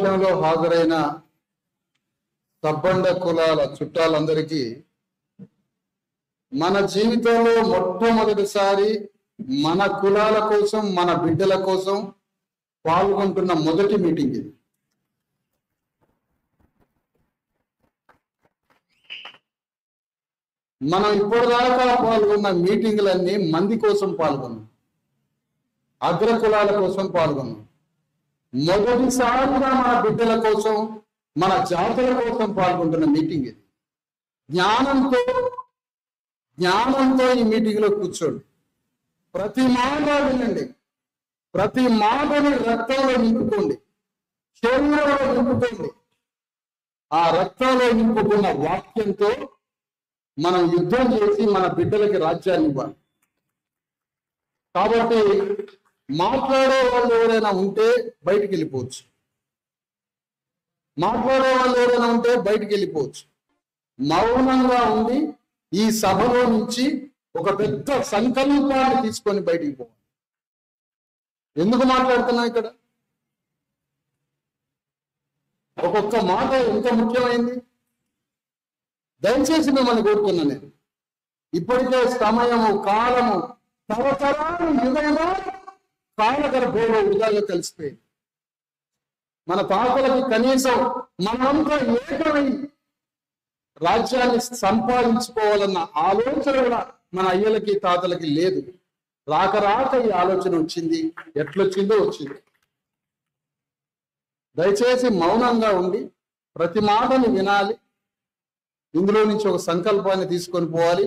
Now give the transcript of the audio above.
సమావేశంలో హాజరైన సబ్బండ కులాల చుట్టాలందరికీ మన జీవితంలో మొట్టమొదటిసారి మన కులాల కోసం, మన బిడ్డల కోసం పాల్గొంటున్న మొదటి మీటింగ్ ఇది. మనం ఇప్పటిదాకా పాల్గొన్న మీటింగులన్నీ మంది కోసం పాల్గొన్నాం, అగ్ర కులాల కోసం పాల్గొన్నాం. మొదటిసారిగా మన బిడ్డల కోసం, మన జాతుల కోసం పాల్గొంటున్న మీటింగ్ ఇది. జ్ఞానంతో ఈ మీటింగ్లో కూర్చోండి. ప్రతి మాట వినండి, ప్రతి మాటని రక్తంలో నింపుకోండి, శరీరంలో నింపుకోండి. ఆ రక్తంలో నింపుకున్న వాక్యంతో మనం యుద్ధం చేసి మన బిడ్డలకి రాజ్యాన్ని ఇవ్వాలి. కాబట్టి మాట్లాడే వాళ్ళు ఎవరైనా ఉంటే బయటికి వెళ్ళిపోవచ్చు, మౌనంగా ఉండి ఈ సభలో నుంచి ఒక పెద్ద సంకల్పాన్ని తీసుకొని బయటికి పోవాలి. ఎందుకు మాట్లాడుతున్నాం ఇక్కడ? ఒక్కొక్క మాట ఎంత ముఖ్యమైంది. దయచేసి మిమ్మల్ని కోరుకున్నా నేను, ఇప్పటికే సమయము, కాలము, తరతరాలు, యుగంగా కాలగర్భంలో వృధాగా కలిసిపోయింది. మన తాతలకి కనీసం మనంతా ఏకమై రాజ్యాన్ని సంపాదించుకోవాలన్న ఆలోచన కూడా మన అయ్యలకి తాతలకి లేదు. రాక ఈ ఆలోచన వచ్చింది. ఎట్లొచ్చిందో వచ్చింది. దయచేసి మౌనంగా ఉండి ప్రతి మాటని వినాలి. ఇందులో నుంచి ఒక సంకల్పాన్ని తీసుకొని పోవాలి.